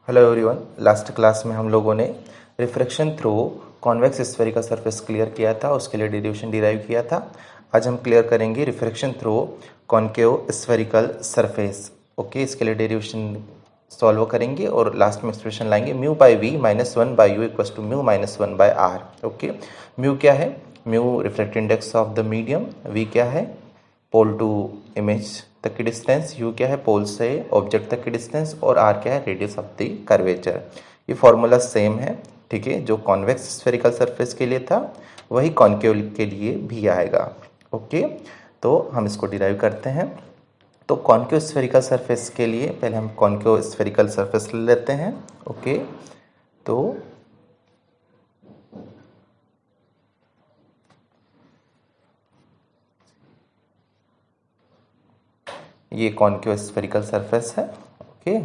Hello everyone. Last class में हम लोगों ने refraction through convex spherical surface clear किया था, उसके लिए डेरिवेशन डिराइव किया था। आज हम क्लियर करेंगे refraction through concave spherical surface. Okay, इसके लिए डेरिवेशन सॉल्व करेंगे और लास्ट में एक्सप्रेशन लाएंगे mu by v minus one by u equals to mu minus one by r. Okay, mu क्या है? Mu refractive index of the medium. V क्या है? पोल टू इमेज तक की डिस्टेंस। यू क्या है? पोल से ऑब्जेक्ट तक की डिस्टेंस। और आर क्या है? Radius of the curvature. ये फॉर्मूला सेम है, ठीक है। जो कॉन्वेक्स स्फेरिकल सरफेस के लिए था वही कॉन्केव के लिए भी आएगा। ओके, तो हम इसको डिराइव करते हैं। तो कॉन्केव स्फेरिकल सरफेस के लिए पहले हम कॉन्केव स्फेरिकल सरफेस ले लेते हैं। ओके, तो ये कॉन्केव स्फेरिकल सरफेस है। ओके,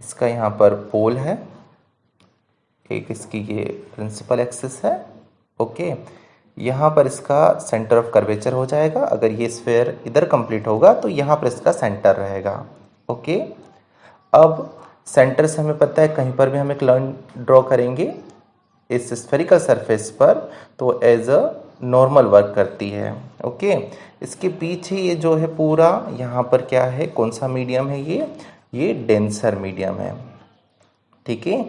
इसका यहाँ पर पोल है, एक इसकी ये प्रिंसिपल एक्सिस है। ओके, यहाँ पर इसका सेंटर ऑफ कर्वेचर हो जाएगा। अगर ये स्फेयर इधर कंप्लीट होगा तो यहाँ पर इसका सेंटर रहेगा। ओके, अब सेंटर से हमें पता है कहीं पर भी हम एक लाइन ड्रॉ करेंगे इस स्फेरिकल सरफेस पर तो एज अ नॉर्मल वर्क करती है। ओके, इसके पीछे ये जो है पूरा यहाँ पर क्या है, कौन सा मीडियम है? ये डेंसर मीडियम है, ठीक है।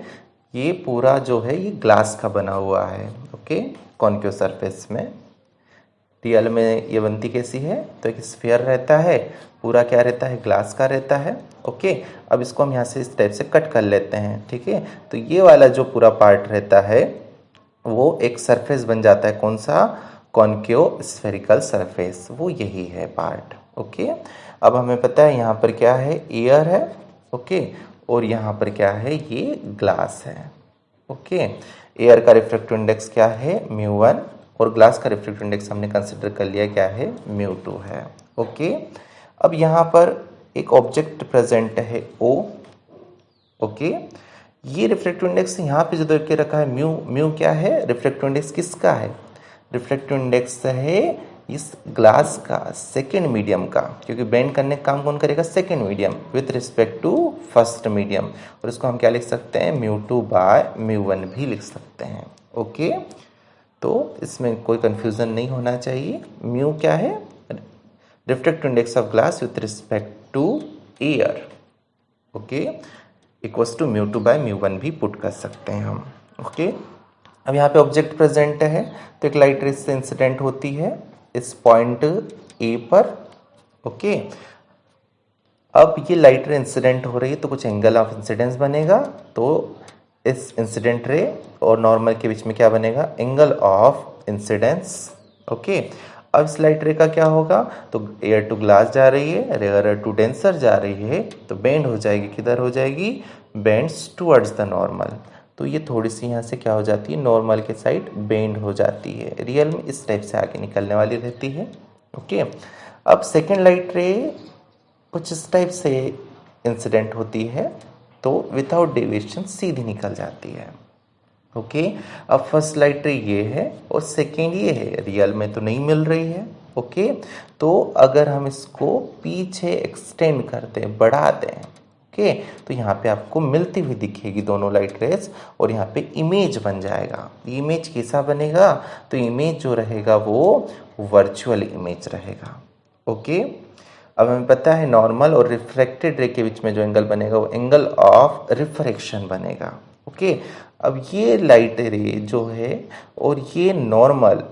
ये पूरा जो है ये ग्लास का बना हुआ है। ओके, कॉन्केव सरफेस में रियल में ये बनती कैसी है? तो एक स्फीयर रहता है, पूरा क्या रहता है? ग्लास का रहता है। ओके, अब इसको हम यहाँ से इस टाइप से कट कर लेते हैं, ठीक है। तो ये वाला जो पूरा पार्ट रहता है वो एक सरफेस बन जाता है। कौन सा? कॉन्केव स्फेरिकल सरफेस, वो यही है पार्ट। ओके, अब हमें पता है यहाँ पर क्या है? एयर है। ओके, और यहाँ पर क्या है? ये ग्लास है। ओके, एयर का रिफ्रैक्टिव इंडेक्स क्या है? Mu one. और ग्लास का रिफ्रैक्टिव इंडेक्स हमने कंसिडर कर लिया क्या है? म्यू टू है। ओके, अब यहाँ पर एक ऑब्जेक्ट प्रेजेंट है ओ। ओके, ये रिफ्रैक्टिव इंडेक्स यहाँ पे जो दे के रखा है म्यू, म्यू क्या है? रिफ्रैक्टिव इंडेक्स किसका है? रिफ्रैक्टिव इंडेक्स है इस ग्लास का, सेकेंड मीडियम का, क्योंकि बेंड करने का काम कौन करेगा? Second medium with respect to first medium. और इसको हम क्या लिख सकते हैं? Mu two by mu one भी लिख सकते हैं। ओके, तो इसमें कोई कंफ्यूजन नहीं होना चाहिए। म्यू क्या है? Refractive index of glass with respect to air. Okay, equals to mu two by mu one भी पुट कर सकते हैं हम। ओके, अब यहाँ पे ऑब्जेक्ट प्रेजेंट है तो एक लाइट रे से इंसिडेंट होती है इस पॉइंट ए पर। ओके, अब ये लाइट रे इंसिडेंट हो रही है तो कुछ एंगल ऑफ इंसिडेंस बनेगा। तो इस इंसिडेंट रे और नॉर्मल के बीच में क्या बनेगा? Angle of incidence. ओके, अब इस लाइट रे का क्या होगा? तो एयर टू ग्लास जा रही है, एयर टू डेंसर जा रही है, तो बेंड हो जाएगी। किधर हो जाएगी? Bends towards the normal. तो ये थोड़ी सी यहाँ से क्या हो जाती है? नॉर्मल के साइड बेंड हो जाती है। रियल में इस टाइप से आगे निकलने वाली रहती है। ओके, अब सेकेंड लाइट रे कुछ इस टाइप से इंसिडेंट होती है तो विदाउट डेविएशन सीधी निकल जाती है। ओके, अब फर्स्ट लाइट रे ये है और सेकेंड ये है, रियल में तो नहीं मिल रही है। ओके, तो अगर हम इसको पीछे एक्सटेंड करते हैं, बढ़ा दें, ओके, तो यहाँ पे आपको मिलती हुई दिखेगी दोनों लाइट रेस और यहाँ पे इमेज बन जाएगा। इमेज कैसा बनेगा? तो इमेज जो रहेगा वो वर्चुअल इमेज रहेगा। ओके, अब हमें पता है नॉर्मल और रिफ्रैक्टेड रे के बीच में जो एंगल बनेगा वो एंगल ऑफ रिफ्रैक्शन बनेगा। ओके, अब ये लाइट रे जो है और ये नॉर्मल,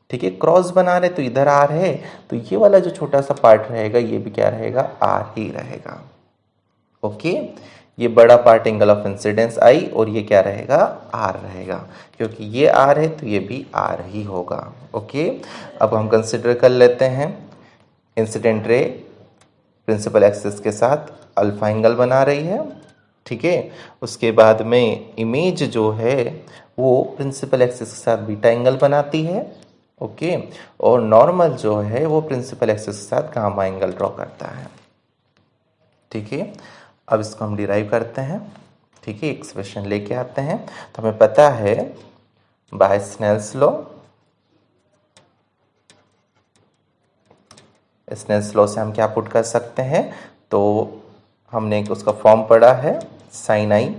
ठीक है, क्रॉस बना रहे तो इधर आर है, तो ये वाला जो छोटा सा पार्ट रहेगा ये भी क्या रहेगा? आर ही रहेगा। ओके, ये बड़ा पार्ट एंगल ऑफ इंसिडेंस आई और ये क्या रहेगा? आर रहेगा, क्योंकि ये आर है तो ये भी आर ही होगा। ओके, अब हम कंसिडर कर लेते हैं इंसिडेंट रे प्रिंसिपल एक्सिस के साथ अल्फा एंगल बना रही है, ठीक है। उसके बाद में इमेज जो है वो प्रिंसिपल एक्सिस के साथ बीटा एंगल बनाती है। ओके, और नॉर्मल जो है वो प्रिंसिपल एक्सिस के साथ गामा एंगल ड्रॉ करता है, ठीक है। अब इसको हम डिराइव करते हैं, ठीक है, एक्सप्रेशन लेके आते हैं। तो हमें पता है by Snell's law, Snell's law से हम क्या पुट कर सकते हैं? तो हमने उसका फॉर्म पढ़ा है sine i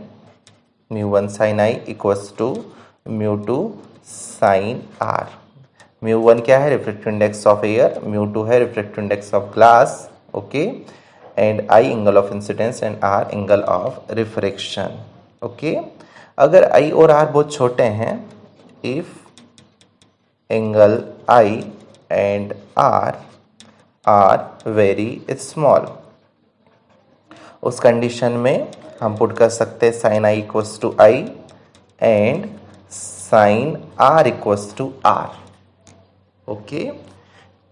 mu 1 sine i equals to mu 2 sine r. Mu 1 क्या है? Refractive index of air, mu 2 है refractive index of glass, okay, and i angle of incidence and r angle of refraction, okay. अगर i और r बहुत छोटे हैं, if angle i and r very small, उस condition में हम put कर सकते हैं sine i equals to I and sine r equals to r, okay.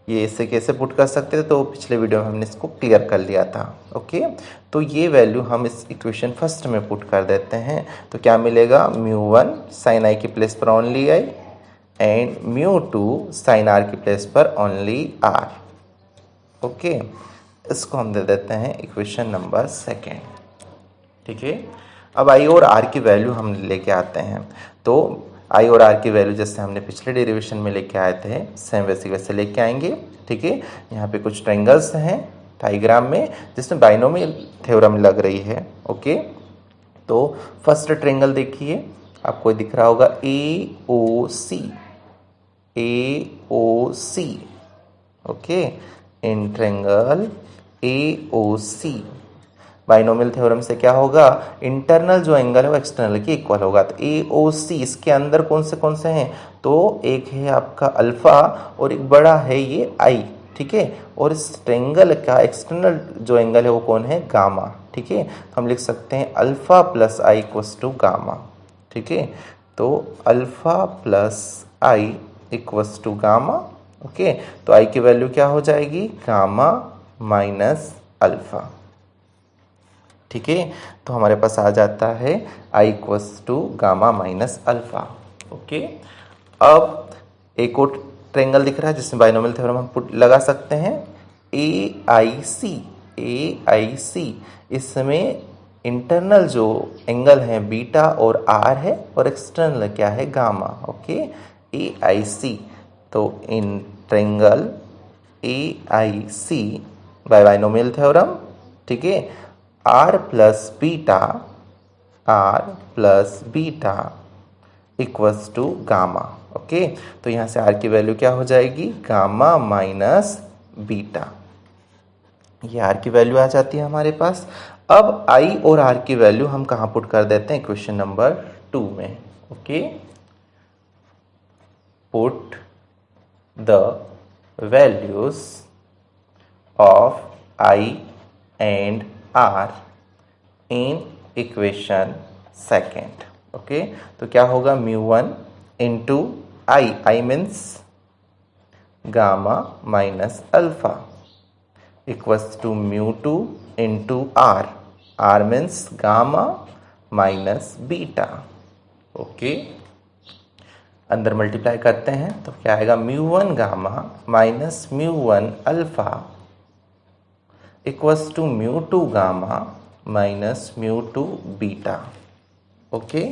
ये इसे कैसे पुट कर सकते थे, तो पिछले वीडियो में हमने इसको क्लियर कर लिया था, ओके। तो ये वैल्यू हम इस इक्वेशन फर्स्ट में पुट कर देते हैं, तो क्या मिलेगा? म्यू 1 साइन आई की प्लेस पर only i and mu 2 sine r की प्लेस पर ओनली आर, ओके। इसको हम दे देते हैं इक्वेशन नंबर 2, ठीक है। अब आई और आर की वैल्यू हम लेके आते हैं, तो आई और आर की वैल्यू जैसे हमने पिछले डेरिवेशन में लेके आए थे, सेम वैसे लेके आएंगे, ठीक है। यहाँ पे कुछ ट्रायंगल्स हैं डायग्राम में जिसमें बाइनोमियल थ्योरम लग रही है, ओके। तो फर्स्ट ट्रायंगल देखिए, आपको दिख रहा होगा AOC, okay, in triangle AOC binomial theorem से क्या होगा? इंटरनल जो एंगल है वो एक्सटर्नल के इक्वल होगा। तो AOC इसके अंदर कौन से हैं? तो एक है आपका अल्फा और एक बड़ा है ये आई, ठीक है। और इस ट्रायंगल का एक्सटर्नल जो एंगल है वो कौन है? गामा, ठीक है। तो हम लिख सकते हैं alpha plus i equals to gamma, ठीक है। तो alpha plus i equals to gamma, okay. तो आई की वैल्यू क्या हो जाएगी? गामा माइनस अल्फा, ठीक है। तो हमारे पास आ जाता है I equals to gamma minus alpha, okay. अब एक और ट्रायंगल दिख रहा है जिसमें बाइनोमियल थ्योरम हम लगा सकते हैं, AIC, इसमें इंटरनल जो एंगल है बीटा और आर है और एक्सटर्नल क्या है? Gamma, okay, AIC। तो in triangle AIC by binomial theorem, ठीक है, r plus beta equals to gamma, okay. तो यहाँ से आर की वैल्यू क्या हो जाएगी? गामा माइनस बीटा, ये आर की वैल्यू आ जाती है हमारे पास। अब आई और आर की वैल्यू हम कहाँ पुट कर देते हैं? इक्वेशन नंबर 2 में, okay. Put the values of i and r in equation 2, okay. तो क्या होगा? Mu 1 into i means gamma minus alpha equals to mu 2 into r means gamma minus beta, okay. अंदर multiply करते हैं तो क्या आएगा? Mu 1 gamma minus mu 1 alpha equals to mu 2 gamma minus mu 2 beta, okay.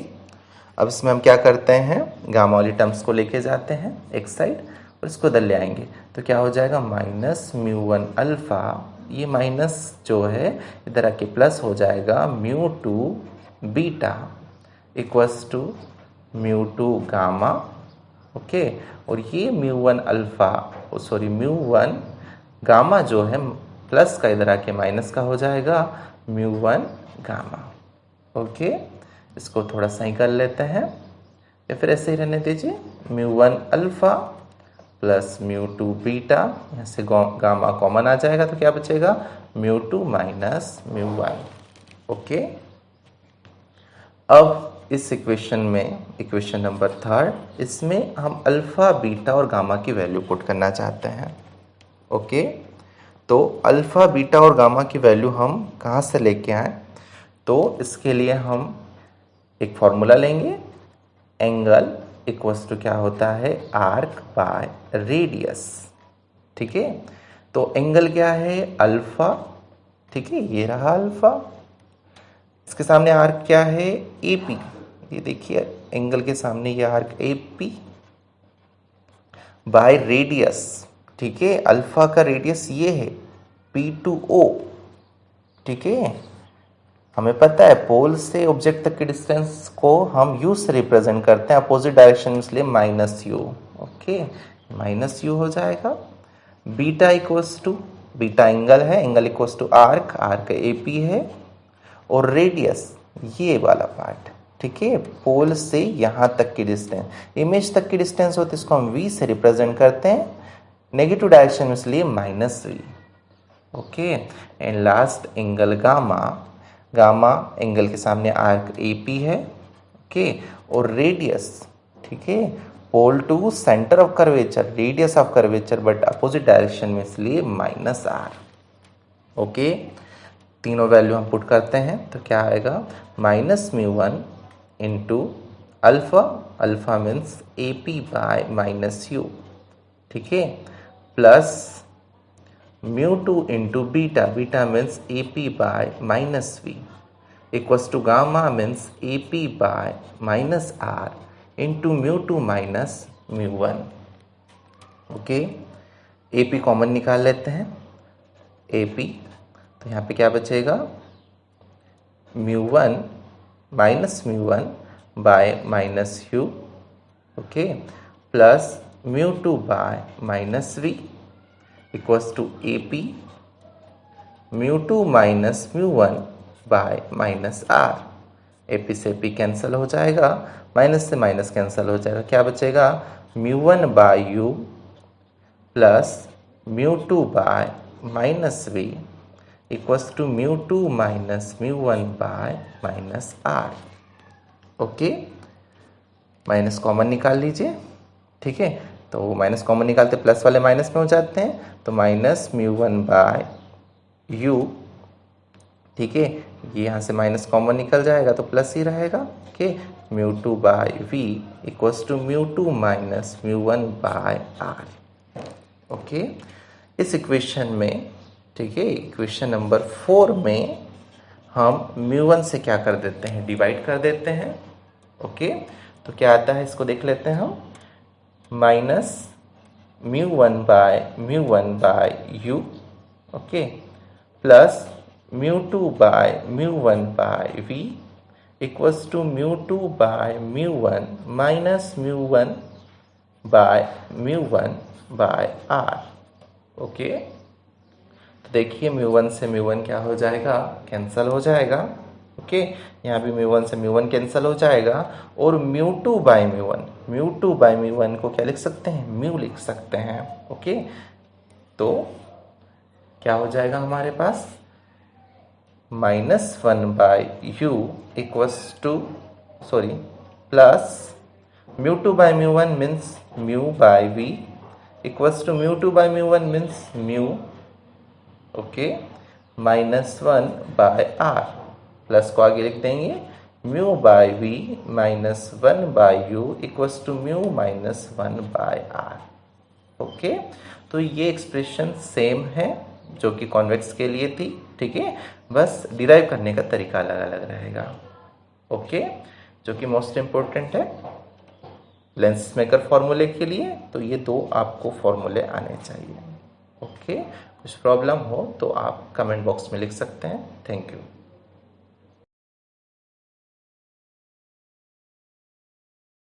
अब इसमें हम क्या करते हैं? गामा वाली टर्म्स को लेके जाते हैं एक साइड और इसको इधर ले आएंगे, तो क्या हो जाएगा? माइनस म्यू 1 अल्फा, ये माइनस जो है इधर आके प्लस हो जाएगा, mu 2 beta equals to mu 2 gamma, okay. और ये म्यू 1 अल्फा म्यू 1 गामा जो है प्लस का इधर आके माइनस का हो जाएगा, म्यू 1 गामा, ओके। इसको थोड़ा सही कर लेते हैं या फिर ऐसे ही रहने दीजिए, mu 1 alpha plus mu 2 beta, यहाँ से गामा कॉमन आ जाएगा तो क्या बचेगा? Mu 2 minus mu 1, okay. अब इस इक्वेशन में, इक्वेशन नंबर 3, इसमें हम अल्फा बीटा और गामा की वैल्यू पुट करना चाहते हैं, ओके। तो अल्फा बीटा और गामा की वैल्यू हम कहाँ से लेके आए? तो इसके लिए हम एक फॉर्मूला लेंगे, एंगल इक्वल्स टू क्या होता है? आर्क बाय रेडियस, ठीक है। तो एंगल क्या है? अल्फा, ठीक है, ये रहा अल्फा। इसके सामने आर्क क्या है? AP, ये देखिए एंगल के सामने ये आर्क AP बाय रेडियस, ठीक है। अल्फा का रेडियस ये है P2O, ठीक है। हमें पता है पोल से ऑब्जेक्ट तक की डिस्टेंस को हम u से रिप्रेजेंट करते हैं, अपोजिट डायरेक्शन में, इसलिए -u। ओके, -u हो जाएगा। Beta equals to, beta angle है, angle equals to arc, arc AP है, और रेडियस ये वाला पार्ट, ठीक है, पोल से यहाँ तक की डिस्टेंस, इमेज तक की डिस्टेंस होती है, इसको हम v से रिप्रेजेंट करते हैं, नेगेटिव डायरेक्शन में, इसलिए -v। Okay, and last angle gamma, gamma angle के सामने आर्क AP है, ओके, और रेडियस, ठीक है, pole to centre of curvature, radius of curvature but opposite direction में, इसलिए -r। ओके, तीनों वैल्यू हम पुट करते हैं तो क्या आएगा, -μ1 into alpha, alpha means AP by -u, ठीक है, plus μ2 into beta, beta means AP by -v, equals to gamma means AP bye -r into μ2 minus μ1। Okay, AP common निकाल लेते हैं, AP, तो यहाँ पे क्या बचेगा, μ1 minus μ1 by -u, okay, plus μ2 by -v, equals to AP μ2 minus μ1 by -r। AP से AP cancel हो जाएगा, माइनस से माइनस कैंसिल हो जाएगा, क्या बचेगा, μ1 by u plus μ2 by -v, equals to μ2 minus μ1 by -r। Okay, minus common निकाल लीजिए, ठीक है, तो माइनस कॉमन निकालते प्लस वाले माइनस में हो जाते हैं, तो माइनस μ1 बाय u, ठीक है, ये यहाँ से माइनस कॉमन निकल जाएगा तो प्लस ही रहेगा। Okay, μ2 by v equals to μ2 minus μ1 by r। Okay, इस इक्वेशन में, ठीक है, इक्वेशन नंबर 4 में हम μ1 से क्या कर देते हैं, डिवाइड कर देते हैं। ओके, तो क्या आता है इसको देख लेते हैं हम, minus μ1 by u, okay, plus μ2 by μ1 by v, equals to μ2 by μ1 minus μ1 by r। Okay, तो देखिए μ1 से μ1 क्या हो जाएगा, कैंसल हो जाएगा। ओके, यहाँ भी μ1 से μ1 कैंसल हो जाएगा, और μ2 बाय μ1 को क्या लिख सकते हैं, म्यू लिख सकते हैं। ओके, तो क्या हो जाएगा हमारे पास, -1 by u equals to, sorry, plus μ2 by μ1 means mu by v, equals to μ2 by μ1 means mu, okay, -1 by r, plus को आगे लिख देंगे, mu by v minus 1 by u equals to mu minus 1 by r। Okay, तो ये expression same है जो कि convex के लिए थी, ठीक है, बस डिराइव करने का तरीका अलग अलग रहेगा। ओके, जो कि मोस्ट इम्पोर्टेंट है लेंस मेकर फॉर्मूले के लिए, तो ये दो आपको फॉर्मूले आने चाहिए। ओके, कुछ प्रॉब्लम हो तो आप कमेंट बॉक्स में लिख सकते हैं। Thank you.